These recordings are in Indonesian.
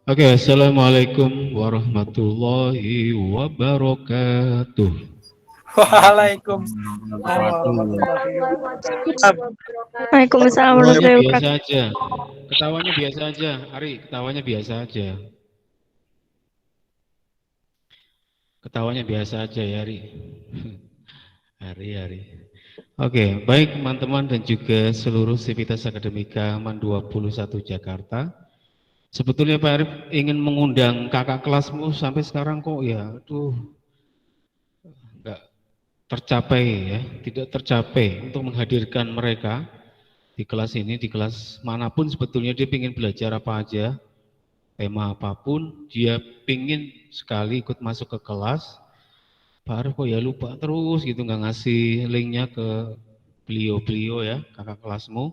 Oke, assalamualaikum warahmatullahi wabarakatuh. Waalaikumsalam warahmatullahi wabarakatuh. Waalaikumsalam Ketawanya warahmatullahi biasa wabarakatuh. aja. Ketawanya biasa aja. Ari, ketawanya biasa aja. Ketawanya biasa aja ya, Ari. Ari. Oke, baik teman-teman dan juga seluruh Sivitas Akademika MAN 21 Jakarta. Sebetulnya Pak Arif ingin mengundang kakak kelasmu sampai sekarang kok ya, aduh, enggak tercapai ya, tidak tercapai untuk menghadirkan mereka di kelas ini, di kelas manapun sebetulnya dia ingin belajar apa aja, tema apapun, dia ingin sekali ikut masuk ke kelas. Pak Arif kok ya lupa terus gitu, nggak ngasih linknya ke beliau-beliau ya, kakak kelasmu.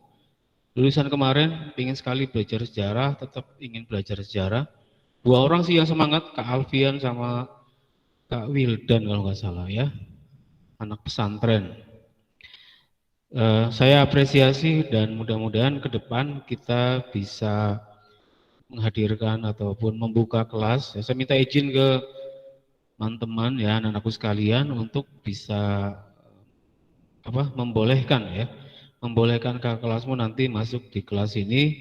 Lulusan kemarin ingin sekali belajar sejarah, tetap ingin belajar sejarah. Dua orang sih yang semangat, Kak Alfian sama Kak Wildan kalau nggak salah ya, anak pesantren. Saya apresiasi dan mudah-mudahan ke depan kita bisa menghadirkan ataupun membuka kelas. Ya, saya minta izin ke teman-teman ya, anak-anakku sekalian untuk bisa membolehkan kakak kelasmu nanti masuk di kelas ini.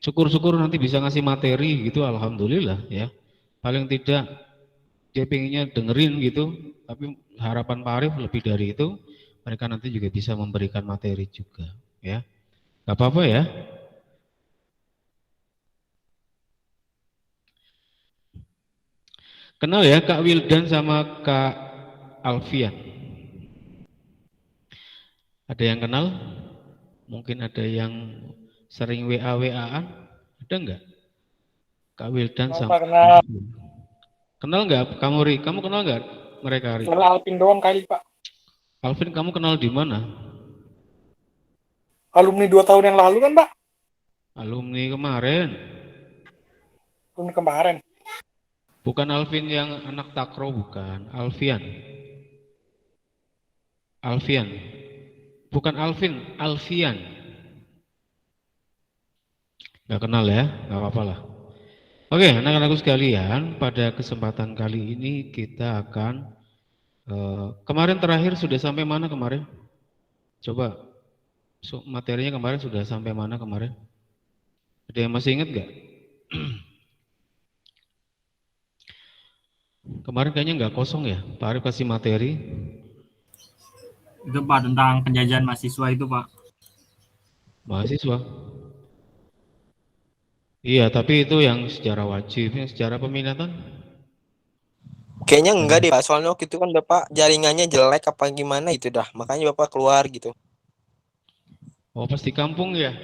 Syukur-syukur nanti bisa ngasih materi gitu, alhamdulillah ya. Paling tidak dia pengennya dengerin gitu, tapi harapan Pak Arif lebih dari itu, mereka nanti juga bisa memberikan materi juga ya. Gak apa-apa ya. Kenal ya Kak Wildan sama Kak Alfian? Ada yang kenal? Mungkin ada yang sering WA-WA-an? Ada enggak? Kak Wildan sama Kenal. Alfian. Kenal enggak kamu Ri? Kamu kenal enggak mereka Ri? Kenal Alvin doang kali Pak. Alvin kamu kenal di mana? Alumni 2 tahun yang lalu kan Pak? Alumni kemarin. Alumni kemarin. Bukan Alvin yang anak takro, bukan. Alfian. Alfian. Bukan Alvin, Alfian. Gak kenal ya, gak apa-apa lah. Oke, anak-anakku sekalian, pada kesempatan kali ini kita akan kemarin terakhir sudah sampai mana kemarin? Coba, materinya kemarin sudah sampai mana kemarin? Ada yang masih ingat gak? Kemarin kayaknya nggak kosong ya, Pak Arif kasih materi. Itu Pak tentang penjajahan mahasiswa itu Pak. Mahasiswa. Iya, tapi itu yang secara wajib, yang secara peminatan. Kayaknya enggak deh Pak, soalnya waktu itu kan Bapak jaringannya jelek apa gimana itu dah, makanya Bapak keluar gitu. Oh, pas di kampung ya?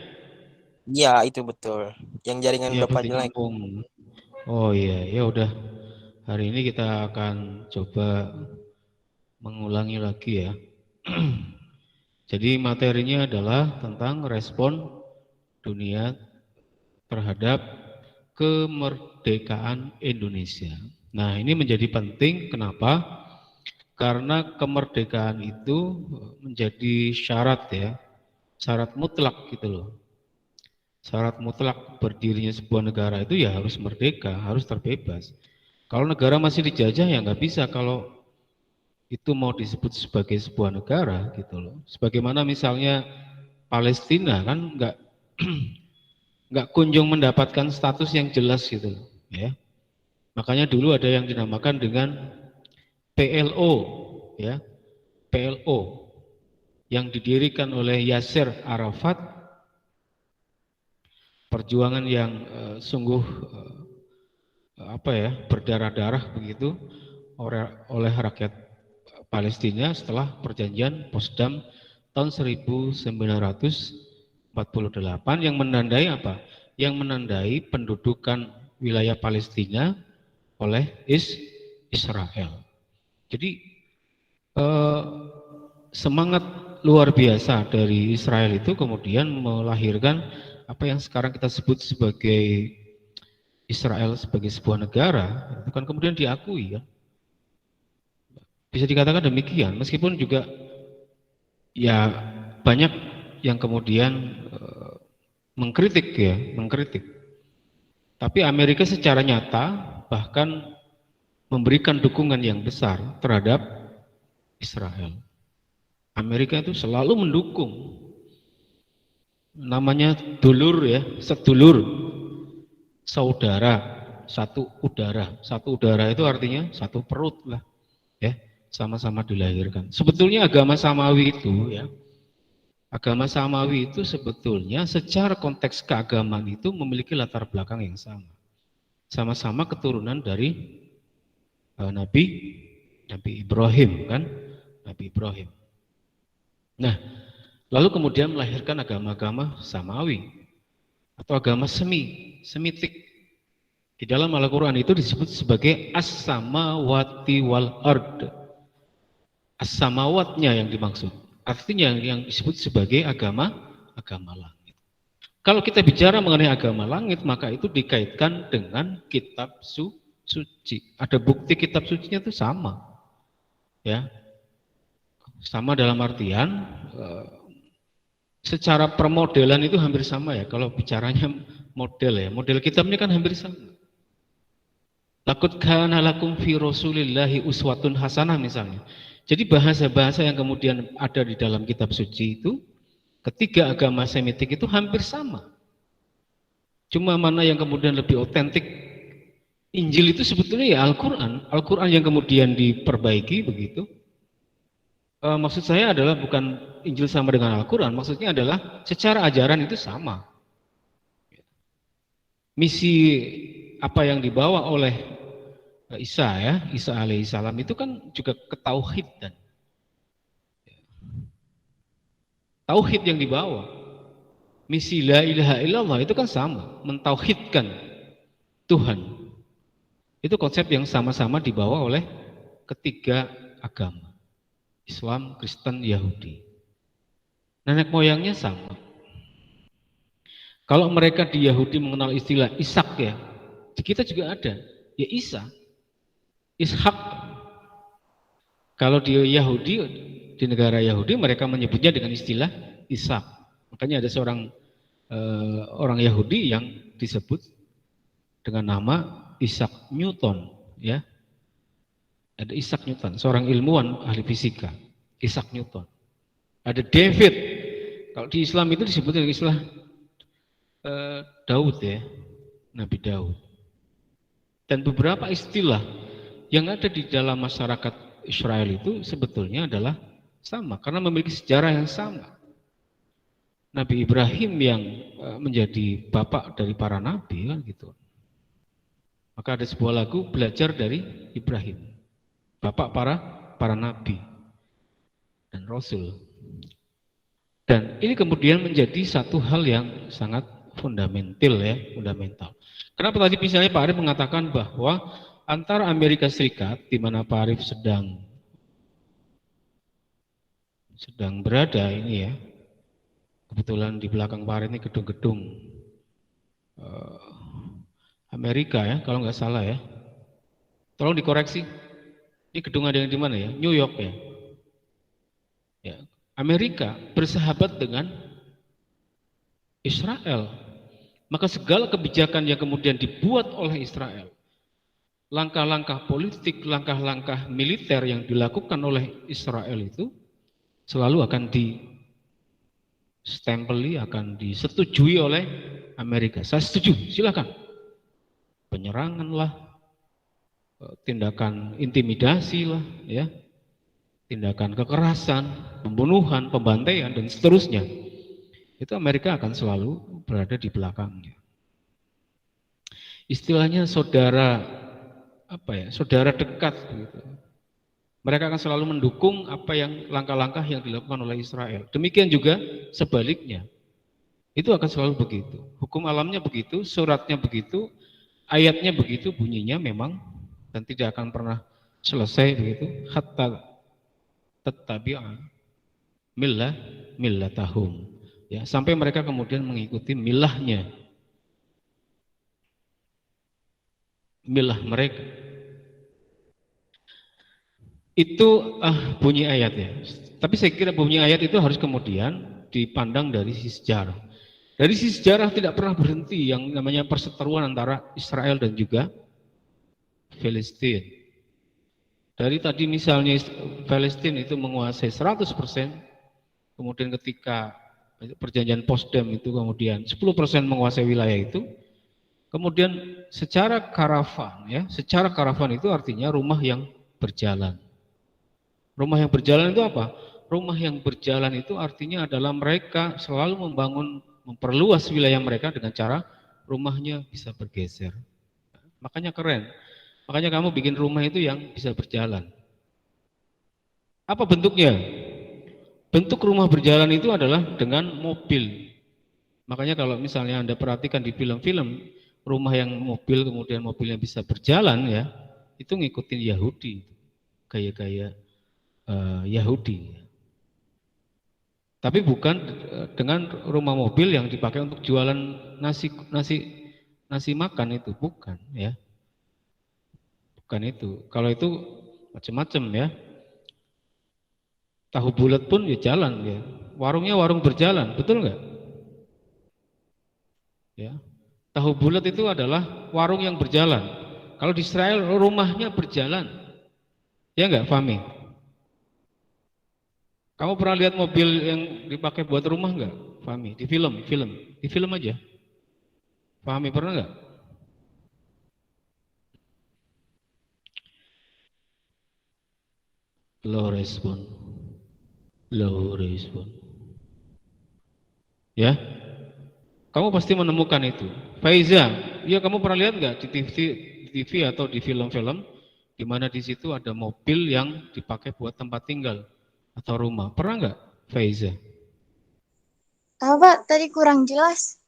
Iya, itu betul. Yang jaringan Iya, pas Bapak di jelek. kampung. Oh iya, ya udah. Hari ini kita akan coba mengulangi lagi ya. Jadi materinya adalah tentang respon dunia terhadap kemerdekaan Indonesia. Nah, ini menjadi penting, kenapa? Karena kemerdekaan itu menjadi syarat ya, syarat mutlak gitu loh. Syarat mutlak berdirinya sebuah negara itu ya harus merdeka, harus terbebas. Kalau negara masih dijajah ya nggak bisa kalau itu mau disebut sebagai sebuah negara gitu loh. Sebagaimana misalnya Palestina kan nggak kunjung mendapatkan status yang jelas gitu loh, ya. Makanya dulu ada yang dinamakan dengan PLO ya, PLO yang didirikan oleh Yasser Arafat, perjuangan yang sungguh berdarah-darah begitu oleh rakyat Palestina setelah perjanjian Potsdam tahun 1948 yang menandai apa? Yang menandai pendudukan wilayah Palestina oleh Israel. Jadi semangat luar biasa dari Israel itu kemudian melahirkan apa yang sekarang kita sebut sebagai Israel sebagai sebuah negara, itu kan kemudian diakui ya. Bisa dikatakan demikian, meskipun juga ya banyak yang kemudian mengkritik ya, mengkritik. Tapi Amerika secara nyata bahkan memberikan dukungan yang besar terhadap Israel. Amerika itu selalu mendukung. Namanya dulur ya, sedulur, saudara, satu udara. Satu udara itu artinya satu perut lah, ya, sama-sama dilahirkan. Sebetulnya agama samawi itu ya, agama samawi itu sebetulnya secara konteks keagamaan itu memiliki latar belakang yang sama. Sama-sama keturunan dari Nabi Ibrahim kan, Nabi Ibrahim. Nah, lalu kemudian melahirkan agama-agama samawi atau agama semitik. Di dalam Al-Quran itu disebut sebagai as-samawati wal ard. As-samawatnya yang dimaksud. Artinya yang disebut sebagai agama langit. Kalau kita bicara mengenai agama langit, maka itu dikaitkan dengan kitab suci. Ada bukti kitab sucinya itu sama. Ya. Sama dalam artian secara permodelan itu hampir sama ya. Kalau bicaranya model ya, model kitabnya kan hampir sama. Laqad kana lakum fi Rasulillahi uswatun hasanah misalnya. Jadi bahasa-bahasa yang kemudian ada di dalam kitab suci itu ketiga agama semitik itu hampir sama. Cuma mana yang kemudian lebih otentik. Injil itu sebetulnya ya Al-Quran. Al-Quran yang kemudian diperbaiki begitu. Maksud saya adalah bukan Injil sama dengan Al-Quran. Maksudnya adalah secara ajaran itu sama. Misi apa yang dibawa oleh Isa ya, Isa alaihissalam itu kan juga ketauhidan. Tauhid yang dibawa. Misi la ilaha illallah itu kan sama, mentauhidkan Tuhan. Itu konsep yang sama-sama dibawa oleh ketiga agama. Islam, Kristen, Yahudi. Nenek moyangnya sama. Kalau mereka di Yahudi mengenal istilah Ishak ya, di kita juga ada. Ya Isa, Ishak. Kalau di Yahudi, di negara Yahudi mereka menyebutnya dengan istilah Ishak. Makanya ada seorang orang Yahudi yang disebut dengan nama Isaac Newton, ya. Ada Isaac Newton, seorang ilmuwan ahli fisika, Isaac Newton. Ada David. Kalau di Islam itu disebut dengan istilah Daud ya, Nabi Daud. Dan beberapa istilah yang ada di dalam masyarakat Israel itu sebetulnya adalah sama karena memiliki sejarah yang sama. Nabi Ibrahim yang menjadi bapak dari para nabi kan gitu. Maka ada sebuah lagu belajar dari Ibrahim, bapak para nabi dan rasul. Dan ini kemudian menjadi satu hal yang sangat fundamental ya, fundamental. Kenapa tadi misalnya Pak Arief mengatakan bahwa antara Amerika Serikat di mana Pak Arief sedang berada ini ya, kebetulan di belakang Pak Arief ini gedung-gedung Amerika ya, kalau nggak salah ya. Tolong dikoreksi. Ini gedung ada yang di mana ya? New York ya. Ya. Amerika bersahabat dengan Israel. Maka segala kebijakan yang kemudian dibuat oleh Israel, langkah-langkah politik, langkah-langkah militer yang dilakukan oleh Israel itu selalu akan stempeli, akan disetujui oleh Amerika. Saya setuju, silakan. Penyerangan lah, tindakan intimidasi lah, ya, tindakan kekerasan, pembunuhan, pembantaian dan seterusnya. Itu Amerika akan selalu berada di belakangnya. Istilahnya saudara saudara dekat gitu. Mereka akan selalu mendukung apa yang langkah-langkah yang dilakukan oleh Israel. Demikian juga sebaliknya. Itu akan selalu begitu. Hukum alamnya begitu, suratnya begitu, ayatnya begitu, bunyinya memang dan tidak akan pernah selesai begitu. Hatta tattabi'a millatahum. Ya, sampai mereka kemudian mengikuti milah mereka. Itu bunyi ayatnya. Tapi saya kira bunyi ayat itu harus kemudian dipandang dari sisi sejarah. Dari sisi sejarah tidak pernah berhenti yang namanya perseteruan antara Israel dan juga Palestina. Dari tadi misalnya Palestina itu menguasai 100%, kemudian ketika perjanjian Potsdam itu kemudian 10% menguasai wilayah itu, kemudian secara karavan itu artinya rumah yang berjalan. Rumah yang berjalan itu apa? Rumah yang berjalan itu artinya adalah mereka selalu memperluas wilayah mereka dengan cara rumahnya bisa bergeser. Makanya keren. Makanya kamu bikin rumah itu yang bisa berjalan. Apa bentuknya? Bentuk rumah berjalan itu adalah dengan mobil. Makanya kalau misalnya Anda perhatikan di film-film, rumah yang mobil kemudian mobilnya bisa berjalan ya, itu ngikutin Yahudi. Gaya-gaya Yahudi. Tapi bukan dengan rumah mobil yang dipakai untuk jualan nasi makan itu, bukan ya. Bukan itu. Kalau itu macam-macam ya. Tahu bulat pun ya jalan ya. Warungnya warung berjalan, betul nggak? Ya. Tahu bulat itu adalah warung yang berjalan. Kalau di Israel rumahnya berjalan. Ya nggak, Fahmi? Kamu pernah lihat mobil yang dipakai buat rumah nggak, Fahmi? Di film aja. Fahmi pernah nggak? Low respon. Ya, kamu pasti menemukan itu. Faiza, ya kamu pernah lihat nggak di TV atau di film-film, di mana di situ ada mobil yang dipakai buat tempat tinggal atau rumah? Pernah nggak, Faiza? Pak, tadi kurang jelas.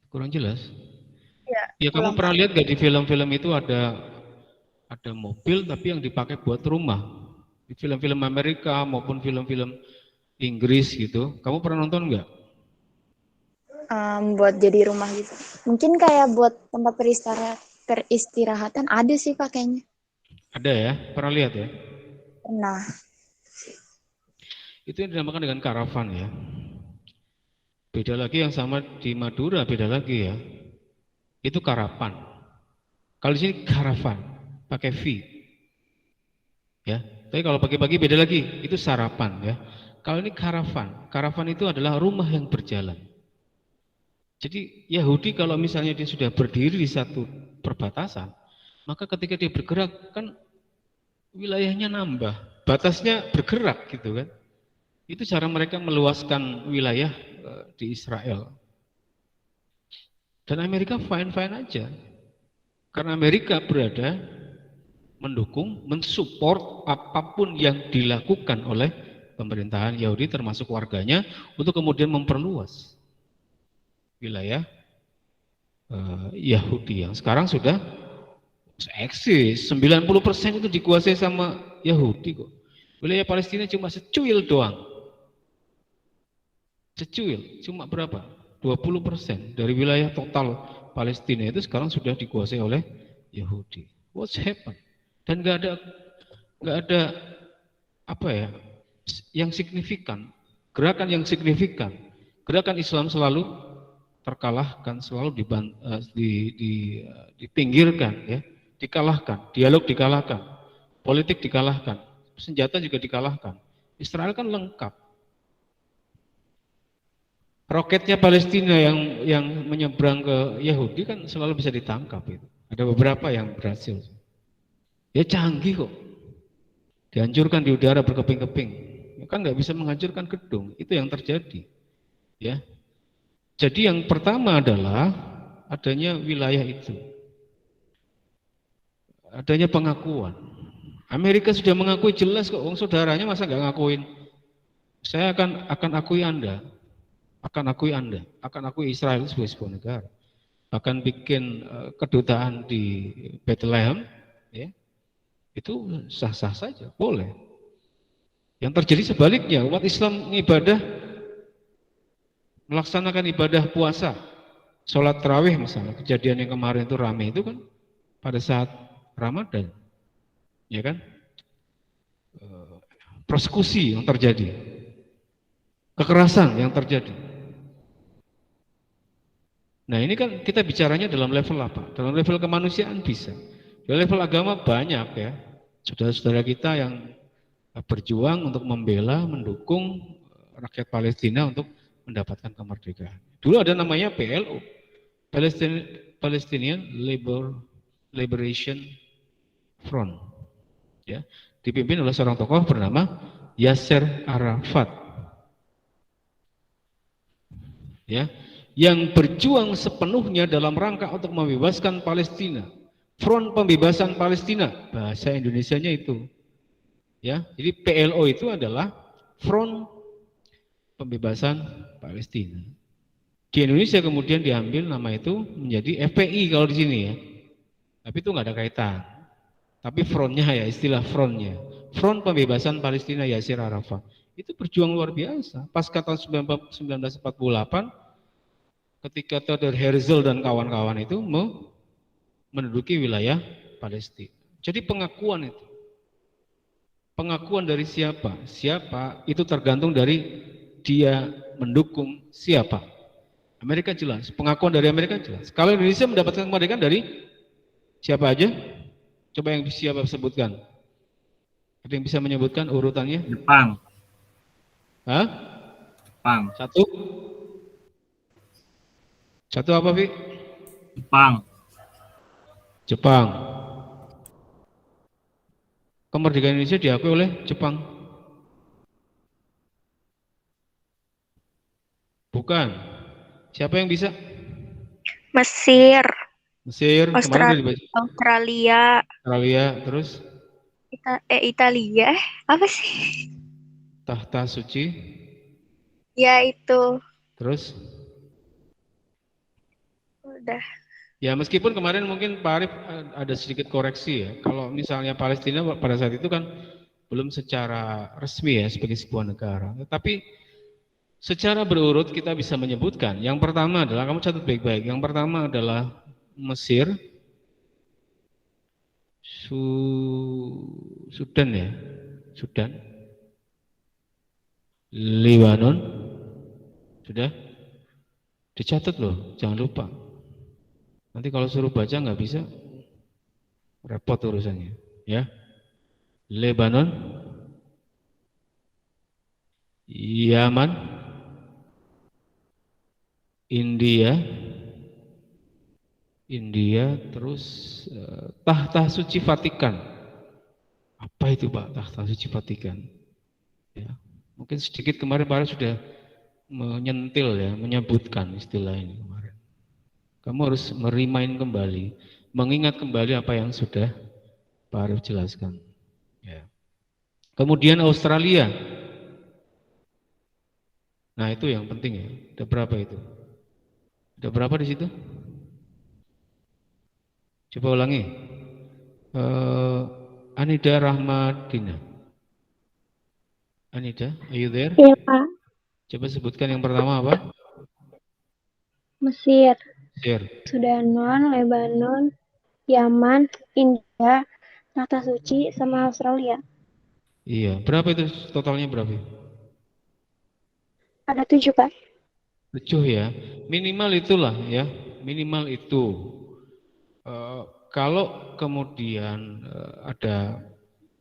Kurang jelas? Ya, Ya kamu pernah lihat nggak di film-film itu ada mobil tapi yang dipakai buat rumah? Di film-film Amerika maupun film-film Inggris gitu, kamu pernah nonton nggak? Buat jadi rumah gitu. Mungkin kayak buat tempat peristirahatan ada sih Pak kayaknya. Ada ya, pernah lihat ya? Pernah. Itu yang dinamakan dengan karavan ya. Beda lagi yang sama di Madura, beda lagi ya. Itu karavan. Kalau di sini karavan, pakai V. Ya. Tapi kalau pagi-pagi beda lagi, itu sarapan ya. Kalau ini karavan, karavan itu adalah rumah yang berjalan. Jadi Yahudi kalau misalnya dia sudah berdiri di satu perbatasan, maka ketika dia bergerak kan wilayahnya nambah, batasnya bergerak gitu kan. Itu cara mereka meluaskan wilayah di Israel. Dan Amerika fine-fine aja. Karena Amerika berada mendukung, mensupport apapun yang dilakukan oleh pemerintahan Yahudi termasuk warganya untuk kemudian memperluas wilayah Yahudi yang sekarang sudah eksis. 90% itu dikuasai sama Yahudi kok. Wilayah Palestina cuma secuil doang. Secuil, cuma berapa? 20% dari wilayah total Palestina itu sekarang sudah dikuasai oleh Yahudi. What's happened? Dan nggak ada apa ya yang signifikan, gerakan yang signifikan. Gerakan Islam selalu terkalahkan, selalu dipinggirkan, ya, dikalahkan, dialog dikalahkan, politik dikalahkan, senjata juga dikalahkan. Israel kan lengkap. Roketnya Palestina yang menyeberang ke Yahudi kan selalu bisa ditangkap itu. Ada beberapa yang berhasil. Ya canggih kok. Dihancurkan di udara berkeping-keping. Kan nggak bisa menghancurkan gedung. Itu yang terjadi. Ya. Jadi yang pertama adalah adanya wilayah itu. Adanya pengakuan. Amerika sudah mengakui jelas kok, saudaranya masa nggak ngakuin. Saya akan akui Anda. Akan akui Israel sebagai sebuah negara. Akan bikin kedutaan di Bethlehem, ya. Itu sah-sah saja, boleh. Yang terjadi sebaliknya, umat Islam ibadah, melaksanakan ibadah puasa, sholat tarawih misalnya, kejadian yang kemarin itu ramai itu kan pada saat Ramadan, ya kan? Persekusi yang terjadi. kekerasan yang terjadi. Nah ini kan kita bicaranya dalam level apa? Dalam level kemanusiaan bisa. Dalam level agama banyak ya. Saudara-saudara kita yang berjuang untuk membela, mendukung rakyat Palestina untuk mendapatkan kemerdekaan. Dulu ada namanya PLO, Palestinian Liberation Front, ya, dipimpin oleh seorang tokoh bernama Yasser Arafat, ya, yang berjuang sepenuhnya dalam rangka untuk membebaskan Palestina. Front Pembebasan Palestina, bahasa Indonesianya itu. Ya, jadi PLO itu adalah Front Pembebasan Palestina. Di Indonesia kemudian diambil nama itu menjadi FPI kalau di sini ya. Tapi itu nggak ada kaitan. Tapi frontnya ya, istilah frontnya. Front Pembebasan Palestina Yasser Arafat. Itu berjuang luar biasa. Pasca tahun 1948 ketika Theodor Herzl dan kawan-kawan itu menduduki wilayah Palestina. Jadi pengakuan itu. Pengakuan dari siapa? Siapa itu tergantung dari dia mendukung siapa. Amerika jelas, pengakuan dari Amerika jelas. Kalau Indonesia mendapatkan kemerdekaan dari siapa aja? Coba yang siapa sebutkan. Ada yang bisa menyebutkan urutannya? Jepang. Hah? Jepang. Satu apa, Fi? Jepang. Jepang. Kemerdekaan Indonesia diakui oleh Jepang. Bukan. Siapa yang bisa? Mesir, Mesir, kemarin udah dibaca. Australia, Terus Italia, apa sih? tahta suci. Ya itu, Terus udah. ya meskipun kemarin mungkin Pak Arief ada sedikit koreksi ya. Kalau misalnya Palestina pada saat itu kan belum secara resmi ya sebagai sebuah negara. Tetapi secara berurut kita bisa menyebutkan. Yang pertama adalah, kamu catat baik-baik. Yang pertama adalah Mesir, Sudan ya, Sudan, Lebanon, sudah dicatat loh, jangan lupa. Nanti kalau suruh baca nggak bisa, repot urusannya, ya. Lebanon, Yaman, India, terus tahta suci Vatikan. Apa itu Pak, tahta suci Vatikan? Ya, mungkin sedikit kemarin Pak Arief sudah menyentil ya, menyebutkan istilah ini kemarin. Kamu harus merimain kembali, mengingat kembali apa yang sudah Pak Arief jelaskan. Ya. Kemudian Australia. Nah itu yang penting ya. Ada berapa itu? Ada berapa di situ? Coba ulangi. Anida Rahmadina. Anida, are you there? Iya, Pak. Coba sebutkan yang pertama apa? Mesir, Mesir. Sudan, Lebanon, Yaman, India, Tahta Suci, sama Australia. Iya, berapa itu totalnya berapa? Ada 7, Pak. 7 ya. Minimal itulah ya, minimal itu. Kalau kemudian ada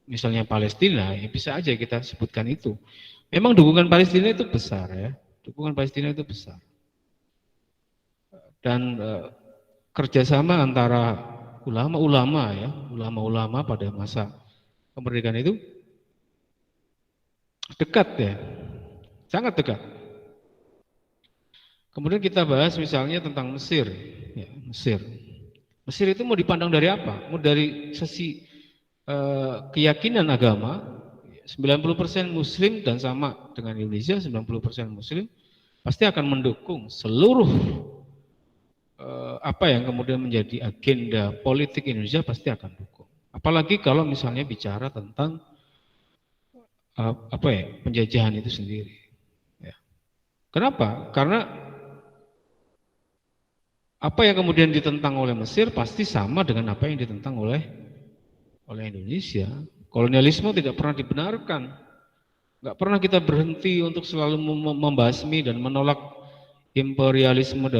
misalnya Palestina, ya bisa aja kita sebutkan itu. Memang dukungan Palestina itu besar ya, dukungan Palestina itu besar. Dan kerjasama antara ulama-ulama ya, ulama-ulama pada masa kemerdekaan itu dekat ya, sangat dekat. Kemudian kita bahas misalnya tentang Mesir, ya, Mesir. Mesir itu mau dipandang dari apa? Mau dari sisi keyakinan agama, 90% Muslim dan sama dengan Indonesia, 90% Muslim pasti akan mendukung seluruh apa yang kemudian menjadi agenda politik Indonesia pasti akan dukung. Apalagi kalau misalnya bicara tentang apa ya, penjajahan itu sendiri. Ya. Kenapa? Karena apa yang kemudian ditentang oleh Mesir pasti sama dengan apa yang ditentang oleh Indonesia. Kolonialisme tidak pernah dibenarkan. Nggak pernah kita berhenti untuk selalu membasmi dan menolak imperialisme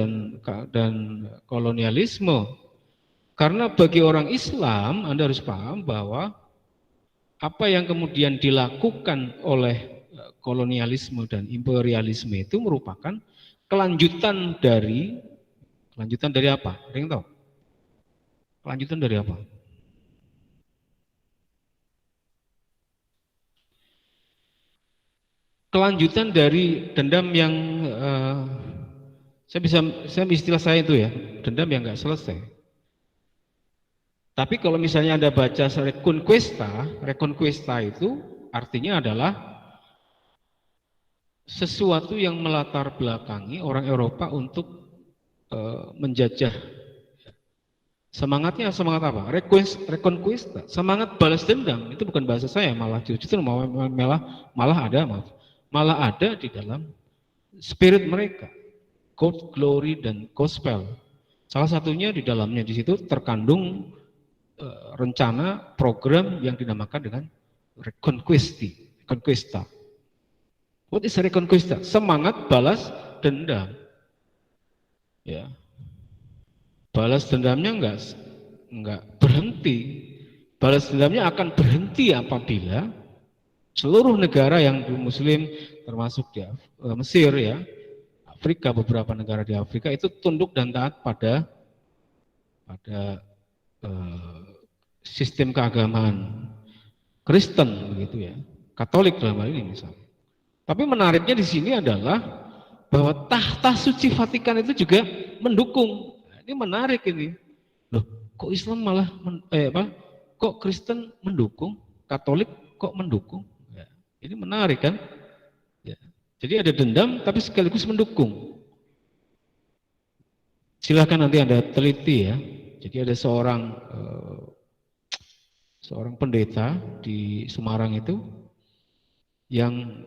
dan kolonialisme. Karena bagi orang Islam, Anda harus paham bahwa apa yang kemudian dilakukan oleh kolonialisme dan imperialisme itu merupakan kelanjutan dari apa? Ada yang tahu? Kelanjutan dari apa? Kelanjutan dari dendam yang saya istilah saya itu ya, dendam yang nggak selesai. Tapi kalau misalnya Anda baca reconquista itu artinya adalah sesuatu yang melatar belakangi orang Eropa untuk menjajah. Semangatnya semangat apa? Reconquista, semangat balas dendam. Itu bukan bahasa saya, malah justru malah ada di dalam spirit mereka. God, glory, dan gospel. Salah satunya di dalamnya di situ terkandung rencana program yang dinamakan dengan reconquista. What is reconquista? Semangat balas dendam. Ya. Balas dendamnya enggak berhenti. Balas dendamnya akan berhenti apabila seluruh negara yang Muslim, termasuk di Mesir ya, Afrika, beberapa negara di Afrika itu tunduk dan taat pada sistem keagamaan Kristen begitu ya, Katolik dalam hal ini misalnya. Tapi menariknya di sini adalah bahwa tahta suci Vatikan itu juga mendukung. Nah, ini menarik ini. Loh, kok Islam malah kok Kristen mendukung, Katolik kok mendukung? Ya, ini menarik kan? Ya. Jadi ada dendam tapi sekaligus mendukung. Silahkan nanti Anda teliti ya. Jadi ada seorang pendeta di Semarang itu yang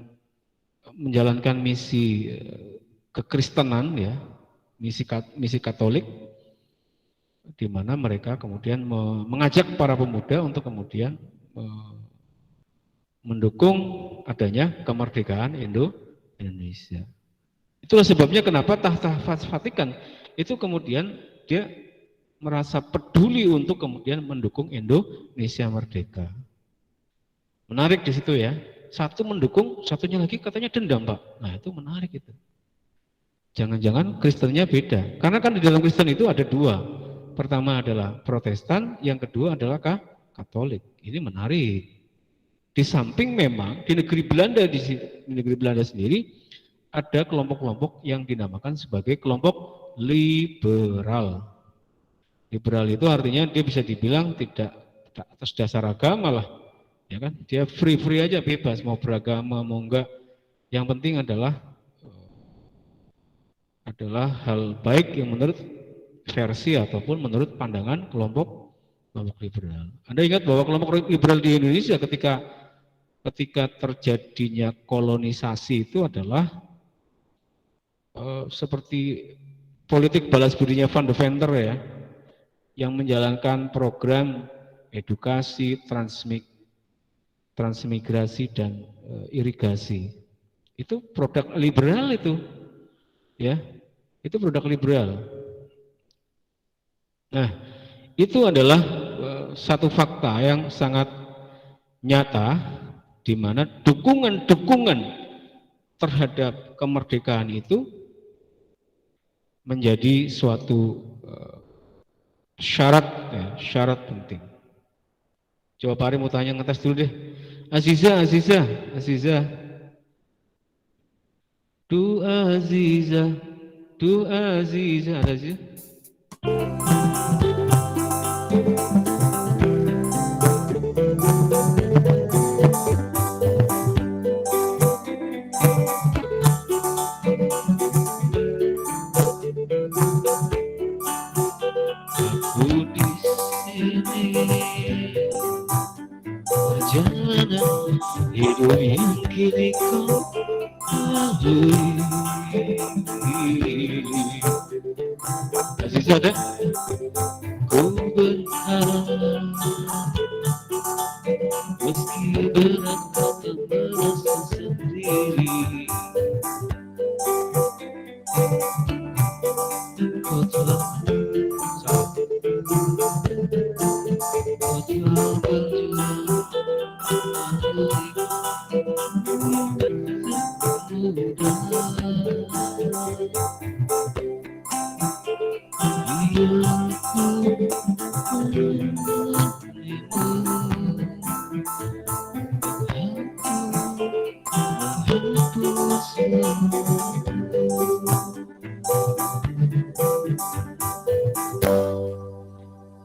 menjalankan misi kekristenan ya, misi Katolik, di mana mereka kemudian mengajak para pemuda untuk kemudian mendukung adanya kemerdekaan Indonesia. Itulah sebabnya kenapa tahta Vatikan itu kemudian dia merasa peduli untuk kemudian mendukung Indonesia merdeka. Menarik di situ ya. Satu mendukung, satunya lagi katanya dendam, Pak. Nah, itu menarik itu. Jangan-jangan Kristennya beda. Karena kan di dalam Kristen itu ada dua. Pertama adalah Protestan, yang kedua adalah Katolik. Ini menarik. Di samping memang di negeri Belanda sendiri ada kelompok-kelompok yang dinamakan sebagai kelompok liberal. Liberal itu artinya dia bisa dibilang tidak atas dasar agama lah. Ya kan, dia free aja, bebas mau beragama mau enggak. Yang penting adalah hal baik yang menurut versi ataupun menurut pandangan kelompok liberal. Anda ingat bahwa kelompok liberal di Indonesia ketika terjadinya kolonisasi itu adalah seperti politik balas budinya Van Deventer ya, yang menjalankan program edukasi, transmigrasi dan irigasi. Itu produk liberal itu. Ya. Itu produk liberal. Nah, itu adalah satu fakta yang sangat nyata di mana dukungan terhadap kemerdekaan itu menjadi suatu syarat penting. Coba Pak Ari mau tanya, ngetes dulu deh. Aziza. Du Aziza. Ada Aziza? Aku di sini. Perjalanan hidup yang kini kau lalui. Aziza ada? Ku berharap meski berat kau tak merasa sedih.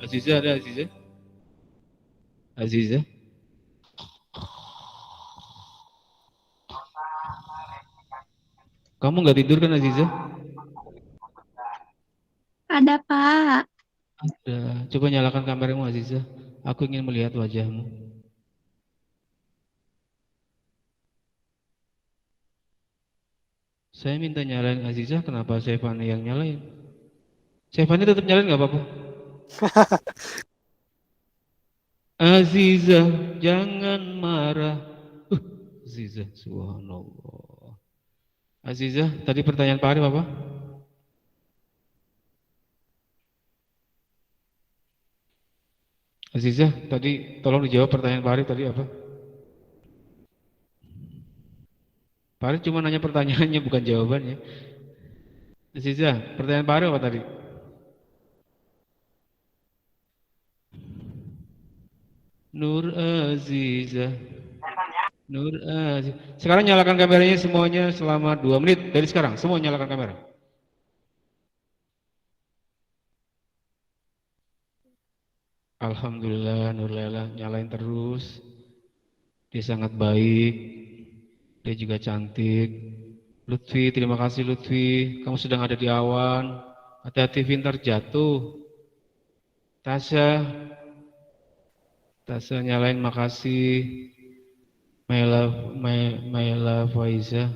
Aziza ada Aziza? Aziza? Kamu nggak tidur kan Aziza? Ada, Pak. Ada. Coba nyalakan kameramu Aziza. Aku ingin melihat wajahmu. Saya minta nyalain Aziza, kenapa Stefani yang nyalain? Stefani tetap nyalain nggak apa-apa? Aziza, jangan marah. Aziza, subhanallah. Aziza, tadi pertanyaan Pak Arif apa? Aziza, tadi tolong dijawab pertanyaan Pak Arif tadi apa? Pak Arif cuma nanya pertanyaannya, bukan jawabannya. Aziza, pertanyaan Pak Arif apa tadi? Nur Aziza. Nur Aziza. Sekarang nyalakan kameranya semuanya selama 2 menit. Dari sekarang, semua nyalakan kamera. Alhamdulillah, Nur Lela nyalain terus. Dia sangat baik. Dia juga cantik. Lutfi, terima kasih Lutfi. Kamu sedang ada di awan. Hati-hati Vintar jatuh. Tasya nyalain, makasih. Maila Faiza.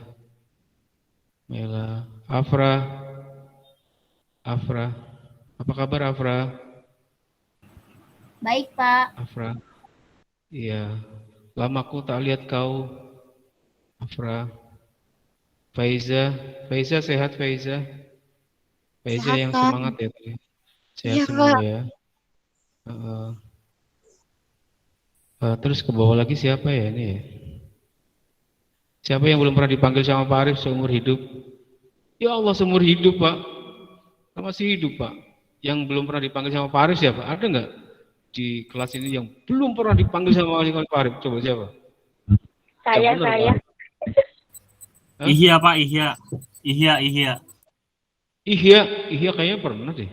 Maila Afra. Apa kabar Afra? Baik, Pak. Afra. Iya. Lama aku tak lihat kau. Afra. Faiza sehat Faiza. Faiza Sehat, yang Pak. semangat ya tadi. Sehat Iya, semua Pak. ya. Terus ke bawah lagi siapa ya ini ya? Siapa yang belum pernah dipanggil sama Pak Arif seumur hidup? Ya Allah, seumur hidup Pak. Masih hidup Pak. Yang belum pernah dipanggil sama Pak Arif siapa? Ada nggak di kelas ini yang belum pernah dipanggil sama Pak Arif? Coba siapa? Saya. Hah? Ihya Pak, Ihya. Ihya kayaknya pernah deh.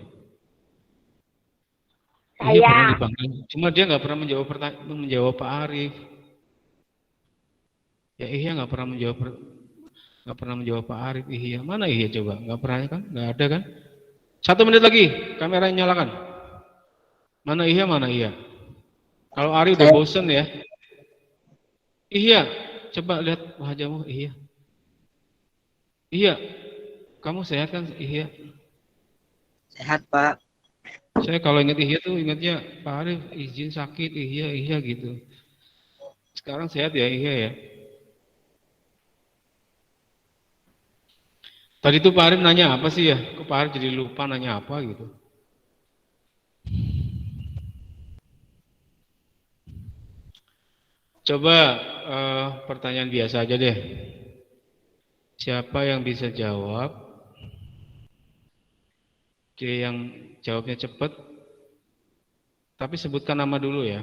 Ihya pernah dipanggil. Cuma dia nggak pernah menjawab Pak Arif. Ya Ihya nggak pernah menjawab Pak Arif. Ihya mana Ihya coba? Nggak pernah kan? Nggak ada kan? 1 menit lagi, kamera nyalakan. Mana Ihya? Kalau Arif udah bosen ya. Ihya, coba lihat wajahmu Ihya. Ihya, kamu sehat kan Ihya? Sehat, Pak. Saya kalau ingat Ihya tuh ingatnya Pak Arif izin sakit Ihya gitu. Sekarang sehat ya Ihya ya. Tadi tuh Pak Arif nanya apa sih ya? Kok Pak Arif jadi lupa nanya apa gitu? Coba pertanyaan biasa aja deh. Siapa yang bisa jawab? Dia yang jawabnya cepat. Tapi sebutkan nama dulu ya.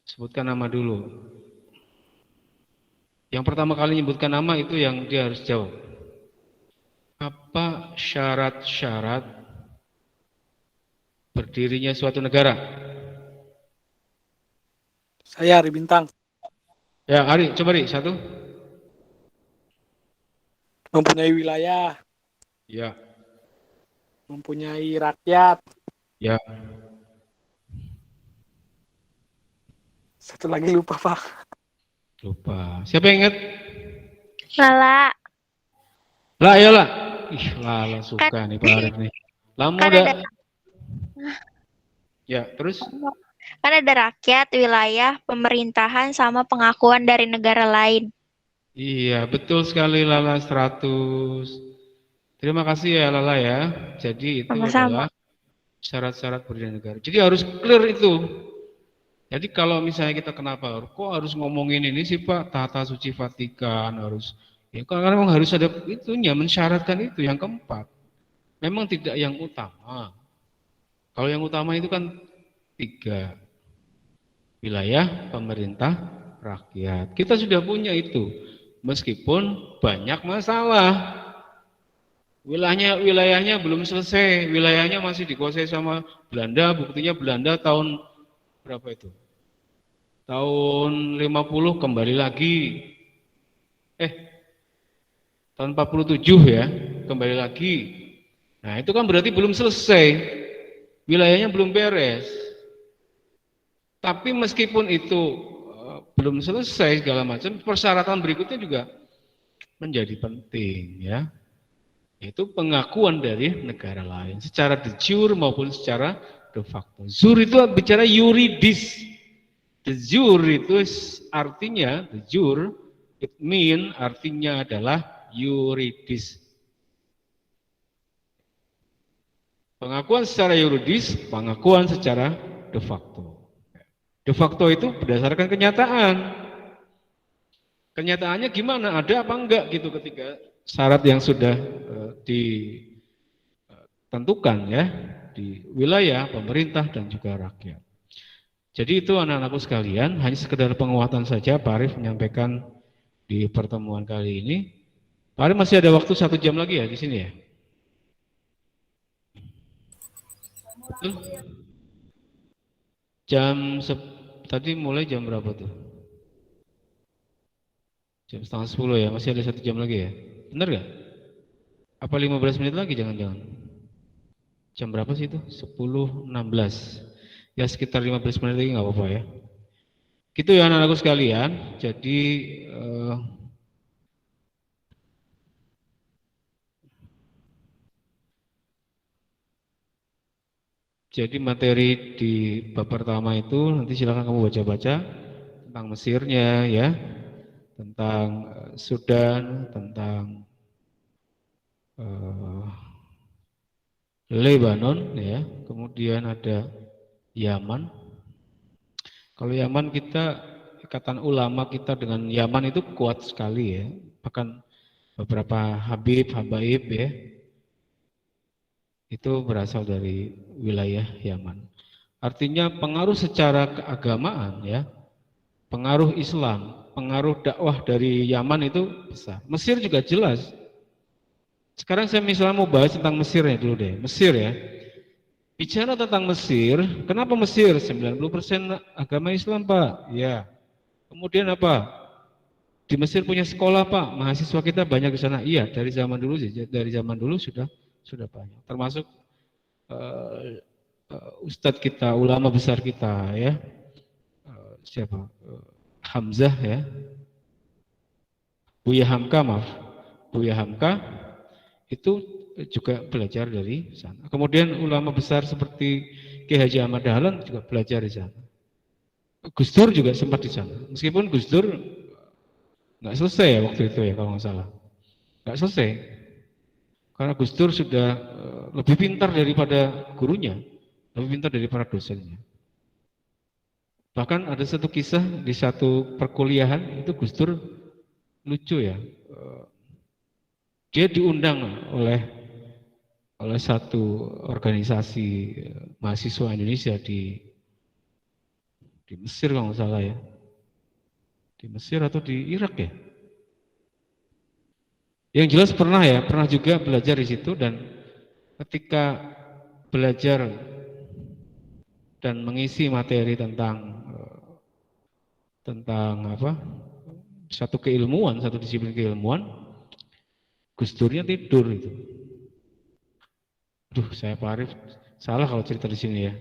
Sebutkan nama dulu. Yang pertama kali menyebutkan nama itu yang dia harus jawab. Apa syarat-syarat berdirinya suatu negara? Saya Ari Bintang. Ya, Ari, coba Ari, 1. Mempunyai wilayah, Ya, mempunyai rakyat. ya. Satu lagi lupa, Pak. Lupa. Siapa yang ingat? Lala. Lah, ayolah. Ih, Lala suka nih Pak Arif nih. Lama Kan udah. ada, Ya, terus? kan ada rakyat, wilayah, pemerintahan, sama pengakuan dari negara lain. Iya, betul sekali Lala 100. Terima kasih ya Lala ya. Jadi itu Sama-sama. adalah syarat-syarat berdiri negara. Jadi harus clear itu. Jadi kalau misalnya kita kenapa kok harus ngomongin ini sih Pak, tata suci Vatikan harus ya karena memang harus ada itunya mensyaratkan itu yang keempat. Memang tidak yang utama. Kalau yang utama itu kan 3 wilayah, pemerintah, rakyat. Kita sudah punya itu. Meskipun banyak masalah. Wilayahnya belum selesai, wilayahnya masih dikuasai sama Belanda, buktinya Belanda tahun berapa itu? Tahun 50 kembali lagi. Tahun 47 ya, kembali lagi. Nah, itu kan berarti belum selesai. Wilayahnya belum beres. Tapi meskipun itu belum selesai segala macam, persyaratan berikutnya juga menjadi penting ya. Itu pengakuan dari negara lain secara de jure maupun secara de facto. Jure itu bicara yuridis. De jure itu artinya de jure it mean artinya adalah yuridis. Pengakuan secara yuridis, pengakuan secara de facto. De facto itu berdasarkan kenyataan. Kenyataannya gimana? Ada apa enggak gitu ketika syarat yang sudah ditentukan ya di wilayah, pemerintah dan juga rakyat. Jadi itu anak-anakku sekalian, hanya sekedar penguatan saja Pak Arief menyampaikan di pertemuan kali ini. Pak Arief masih ada waktu 1 jam lagi ya di sini ya? Betul? Tadi mulai jam berapa tuh? Jam setengah 10 ya, masih ada 1 jam lagi ya? Benar gak? Apa 15 menit lagi jangan-jangan? Jam berapa sih itu? 10.16. Ya sekitar 15 menit lagi nggak apa-apa ya. Gitu ya anak-anakku sekalian. Jadi materi di bab pertama itu nanti silakan kamu baca-baca tentang Mesirnya ya, tentang Sudan, tentang Lebanon ya, kemudian ada Yaman. Kalau Yaman kita, ikatan ulama kita dengan Yaman itu kuat sekali ya, bahkan beberapa habaib ya, itu berasal dari wilayah Yaman. Artinya pengaruh secara keagamaan ya, pengaruh Islam, pengaruh dakwah dari Yaman itu besar. Mesir juga jelas. Sekarang saya misalnya mau bahas tentang Mesir ya dulu deh. Mesir ya. Bicara tentang Mesir, kenapa Mesir? 90% agama Islam Pak. Ya. Kemudian apa? Di Mesir punya sekolah Pak. Mahasiswa kita banyak di sana. Iya, dari zaman dulu sudah banyak. Termasuk ustadz kita, ulama besar kita ya. Siapa? Hamzah ya. Buya Hamka itu juga belajar dari sana. Kemudian ulama besar seperti Ki Haji Ahmad Dahlan juga belajar di sana. Gus Dur juga sempat di sana. Meskipun Gus Dur nggak selesai ya waktu itu ya kalau nggak salah. Nggak selesai. Karena Gus Dur sudah lebih pintar daripada gurunya, lebih pintar daripada dosennya. Bahkan ada satu kisah di satu perkuliahan itu Gus Dur lucu ya. Dia diundang oleh satu organisasi mahasiswa Indonesia di Mesir kalau nggak salah ya. Di Mesir atau di Irak ya. Yang jelas pernah juga belajar di situ dan ketika belajar dan mengisi materi tentang satu keilmuan, satu disiplin keilmuan, Gus Durnya tidur itu. Duh, saya Pak Arief salah kalau cerita di sini ya.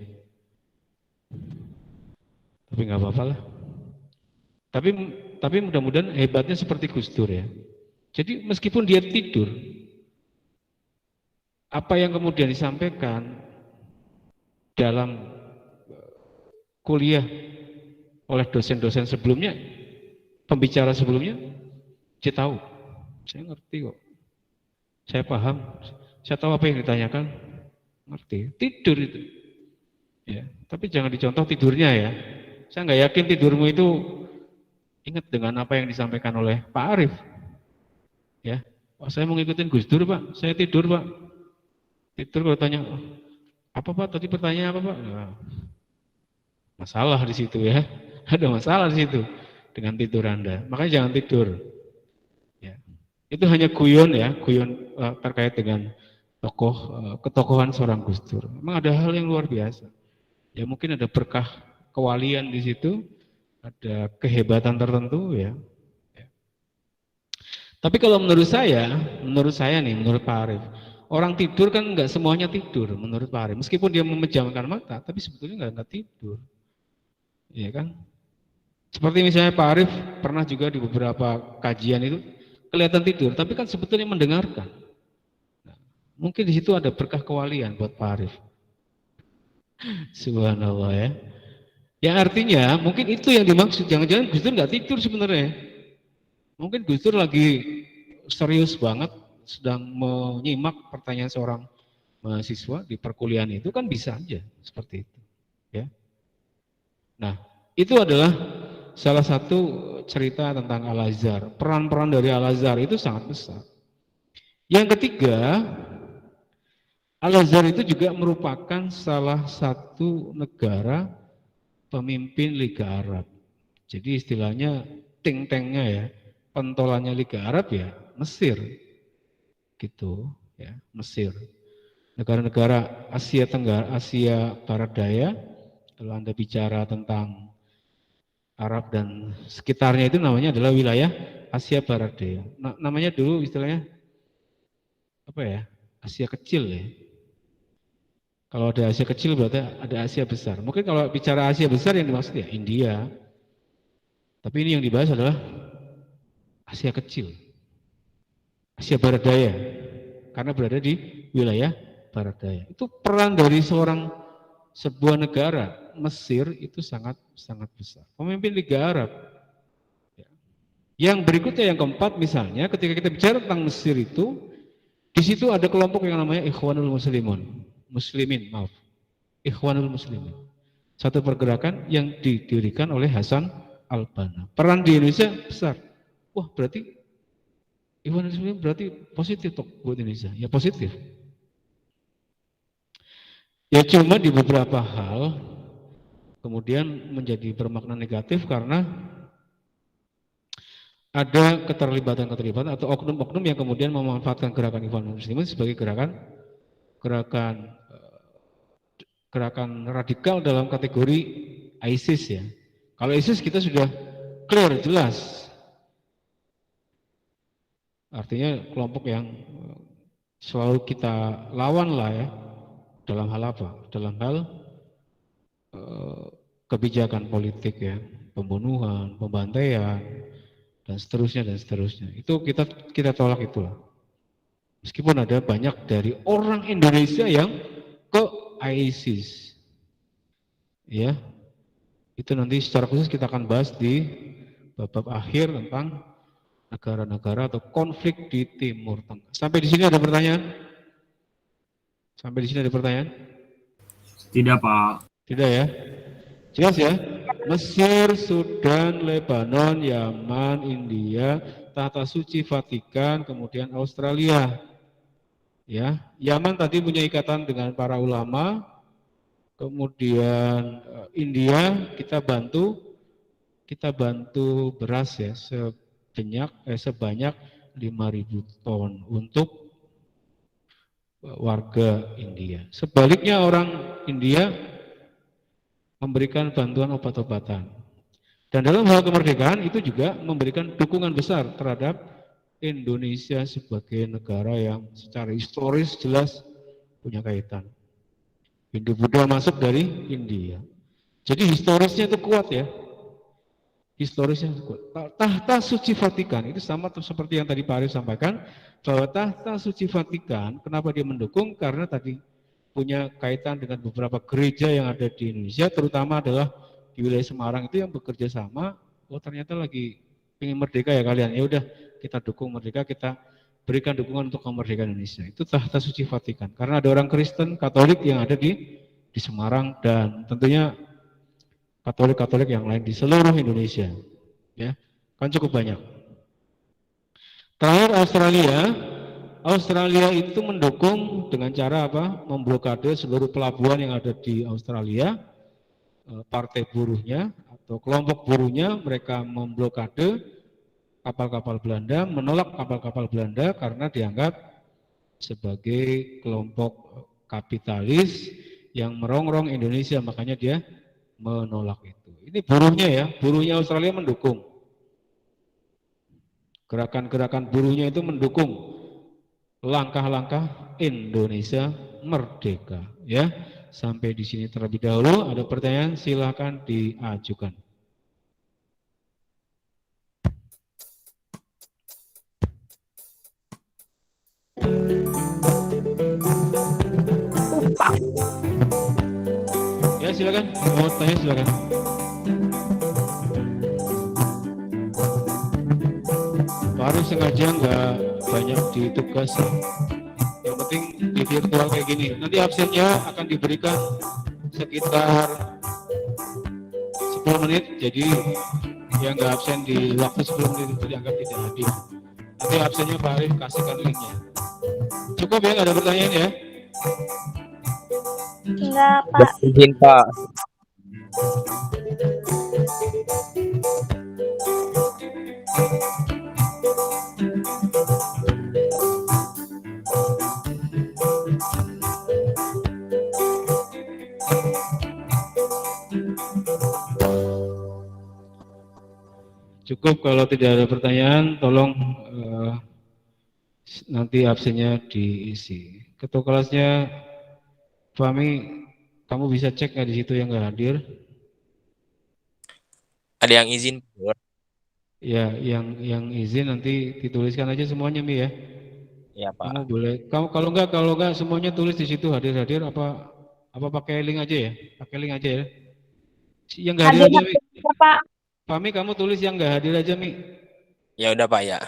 Tapi nggak apa-apa lah. Tapi mudah-mudahan hebatnya seperti Gus Dur ya. Jadi meskipun dia tidur, apa yang kemudian disampaikan dalam kuliah oleh dosen-dosen sebelumnya, pembicara sebelumnya, Saya tahu, saya ngerti kok. Saya paham, saya tahu apa yang ditanyakan, ngerti. Tidur itu. Ya, tapi jangan dicontoh tidurnya ya. Saya nggak yakin tidurmu itu ingat dengan apa yang disampaikan oleh Pak Arief. Ya, oh, saya mau ngikutin Gus Dur Pak, saya tidur Pak. Tidur kalau tanya, apa Pak? Tadi pertanyaan apa Pak? Nah, masalah di situ ya, ada masalah di situ dengan tidur Anda. Makanya jangan tidur. Ya, itu hanya guyon ya, guyon terkait dengan ketokohan seorang Gus Dur. Memang ada hal yang luar biasa. Ya mungkin ada berkah kewalian di situ, ada kehebatan tertentu ya. Tapi kalau menurut saya nih, menurut Pak Arief, orang tidur kan nggak semuanya tidur menurut Pak Arief. Meskipun dia memejamkan mata, tapi sebetulnya nggak tidur. Iya kan? Seperti misalnya Pak Arief pernah juga di beberapa kajian itu kelihatan tidur, tapi kan sebetulnya mendengarkan. Nah, mungkin di situ ada berkah kewalian buat Pak Arief. Subhanallah ya. Yang artinya mungkin itu yang dimaksud. Jangan-jangan Gus Dur nggak tidur sebenarnya. Mungkin Gus Dur lagi serius banget sedang menyimak pertanyaan seorang mahasiswa di perkuliahan itu, kan bisa aja seperti itu. Ya. Nah, itu adalah salah satu cerita tentang Al-Azhar. Peran-peran dari Al-Azhar itu sangat besar. Yang ketiga, Al-Azhar itu juga merupakan salah satu negara pemimpin Liga Arab. Jadi istilahnya think tanknya ya, pentolannya Liga Arab ya Mesir, gitu ya, Mesir. Negara-negara Asia Tenggara, Asia Barat Daya, kalau Anda bicara tentang Arab dan sekitarnya itu namanya adalah wilayah Asia Barat Daya. Namanya dulu istilahnya apa ya? Asia Kecil ya. Kalau ada Asia Kecil berarti ada Asia Besar. Mungkin kalau bicara Asia Besar yang dimaksud ya India. Tapi ini yang dibahas adalah Asia Kecil. Asia Barat Daya. Karena berada di wilayah Barat Daya. Itu peran dari sebuah negara, Mesir itu sangat besar. Pemimpin Liga Arab. Yang berikutnya yang keempat misalnya ketika kita bicara tentang Mesir itu, di situ ada kelompok yang namanya Ikhwanul Muslimin. Ikhwanul Muslimin. Satu pergerakan yang didirikan oleh Hasan Al-Banna. Peran di Indonesia besar. Wah, berarti Ikhwanul Muslimin berarti positif toh buat Indonesia. Ya positif. Ya cuma di beberapa hal kemudian menjadi bermakna negatif karena ada keterlibatan atau oknum-oknum yang kemudian memanfaatkan gerakan Ikhwanul Muslimin sebagai gerakan radikal dalam kategori ISIS ya. Kalau ISIS kita sudah clear, jelas. Artinya kelompok yang selalu kita lawan lah ya. Dalam hal apa? Dalam hal kebijakan politik ya, pembunuhan, pembantaian, dan seterusnya. Itu kita tolak itulah. Meskipun ada banyak dari orang Indonesia yang ke ISIS. Ya. Itu nanti secara khusus kita akan bahas di bab akhir tentang negara-negara atau konflik di Timur Tengah. Sampai di sini ada pertanyaan? Tidak, Pak. Tidak ya? Jelas ya? Mesir, Sudan, Lebanon, Yaman, India, Tahta Suci Vatikan, kemudian Australia. Ya, Yaman tadi punya ikatan dengan para ulama. Kemudian India kita bantu beras ya sebanyak 5.000 ton untuk warga India. Sebaliknya orang India memberikan bantuan obat-obatan. Dan dalam hal kemerdekaan itu juga memberikan dukungan besar terhadap Indonesia sebagai negara yang secara historis jelas punya kaitan. Hindu-Buddha masuk dari India. Jadi historisnya itu kuat ya. Historisnya itu kuat. Tahta Suci Vatikan itu sama seperti yang tadi Pak Arief sampaikan, bahwa Tahta Suci Vatikan, kenapa dia mendukung? Karena tadi punya kaitan dengan beberapa gereja yang ada di Indonesia, terutama adalah di wilayah Semarang itu yang bekerja sama. Oh ternyata lagi ingin merdeka ya kalian. Ya udah kita dukung merdeka, kita berikan dukungan untuk kemerdekaan Indonesia. Itu tahta suci Vatikan. Karena ada orang Kristen, Katolik yang ada di Semarang dan tentunya Katolik-Katolik yang lain di seluruh Indonesia. Ya, kan cukup banyak. Terakhir Australia itu mendukung dengan cara apa? Memblokade seluruh pelabuhan yang ada di Australia. Partai buruhnya atau kelompok buruhnya mereka memblokade kapal-kapal Belanda, menolak kapal-kapal Belanda karena dianggap sebagai kelompok kapitalis yang merongrong Indonesia, makanya dia menolak itu. Ini buruhnya ya, buruhnya Australia mendukung. Gerakan-gerakan buruhnya itu mendukung langkah-langkah Indonesia merdeka, ya. Sampai di sini terlebih dahulu. Ada pertanyaan, silakan diajukan. Ya silakan, mau tanya silakan. Baru sengaja nggak banyak ditugas. Yang penting di virtual kayak gini. Nanti absennya akan diberikan sekitar 10 menit. Jadi yang nggak absen di waktu 10 menit itu dianggap tidak hadir. Nanti absennya Pak Arif kasihkan linknya. Cukup ya, nggak ada pertanyaan ya? Enggak, Pak. Izin Pak. Cukup, kalau tidak ada pertanyaan, tolong nanti absennya diisi. Ketua kelasnya, Fahmi, kamu bisa cek nggak di situ yang nggak hadir? Ada yang izin? Ya, yang izin nanti dituliskan aja semuanya, Mi ya. Iya Pak. Kamu boleh. Kamu kalau nggak semuanya tulis di situ hadir apa pakai link aja ya? Pakai link aja ya. Yang nggak hadir aja, Mi. Pak. Fahmi, kamu tulis yang nggak hadir aja, Mi. Ya udah Pak ya.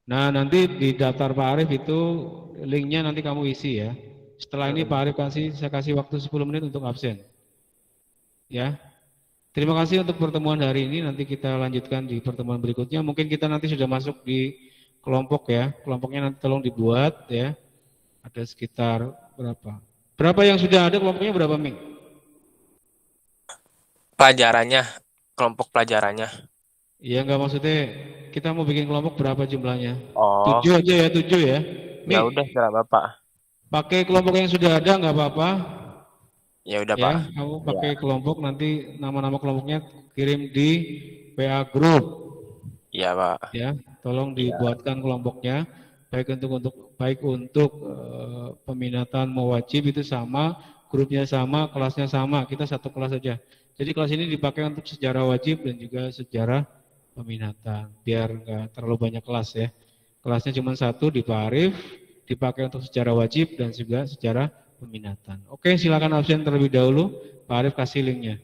Nah, nanti di daftar Pak Arif itu linknya nanti kamu isi ya. Setelah ini Pak Arif saya kasih waktu 10 menit untuk absen. Ya. Terima kasih untuk pertemuan hari ini. Nanti kita lanjutkan di pertemuan berikutnya. Mungkin kita nanti sudah masuk di kelompok ya. Kelompoknya nanti tolong dibuat ya. Ada sekitar berapa? Berapa yang sudah ada kelompoknya berapa, Ming? Pelajarannya, kelompok pelajarannya. Iya, enggak, maksudnya kita mau bikin kelompok berapa jumlahnya? Oh. 7 aja ya, 7 ya. Ming, Ya udah serah Bapak. pakai kelompok yang sudah ada nggak apa-apa. Ya udah Ya, Pak. kamu pakai kelompok, nanti nama-nama kelompoknya kirim di PA Group. Iya Pak. Ya, tolong dibuatkan kelompoknya baik untuk peminatan mau wajib itu sama, grupnya sama, kelasnya sama, kita satu kelas saja. Jadi kelas ini dipakai untuk sejarah wajib dan juga sejarah peminatan, biar nggak terlalu banyak kelas ya. Kelasnya cuma satu di Pak Arif, dipakai untuk sejarah wajib dan juga sejarah peminatan. Oke, silakan absen terlebih dahulu. Pak Arif kasih linknya.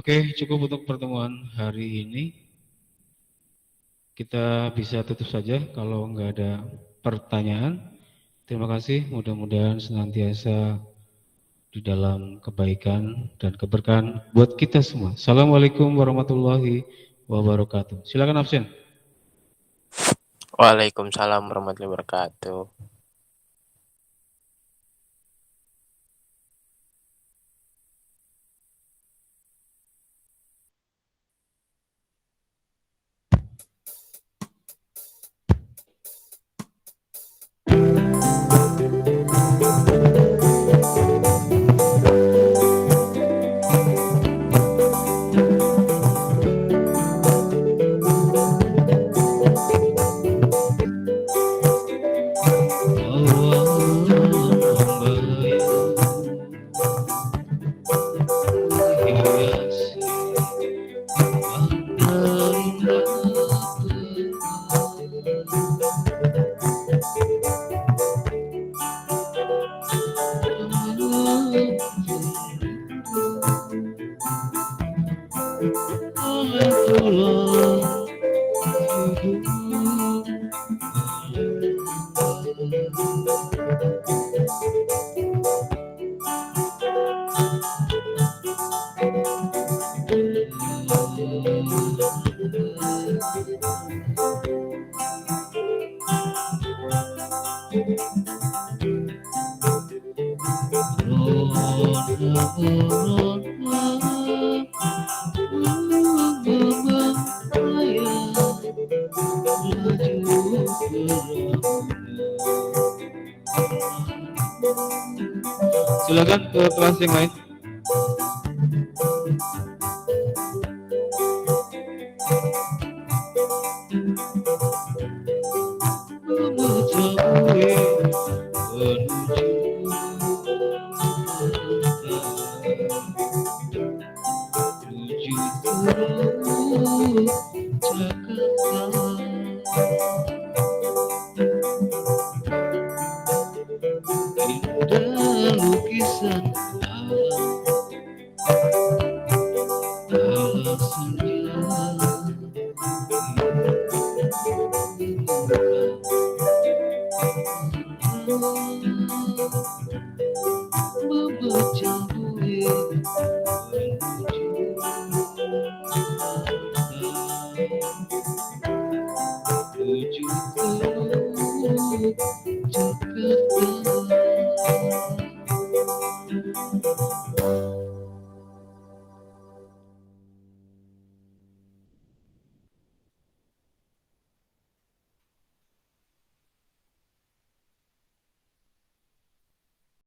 Oke, cukup untuk pertemuan hari ini. Kita bisa tutup saja kalau nggak ada pertanyaan. Terima kasih, mudah-mudahan senantiasa di dalam kebaikan dan keberkahan buat kita semua. Assalamualaikum warahmatullahi wabarakatuh. Silakan absen. Waalaikumsalam warahmatullahi wabarakatuh. Silakan ke kelas yang lain. Jakarta.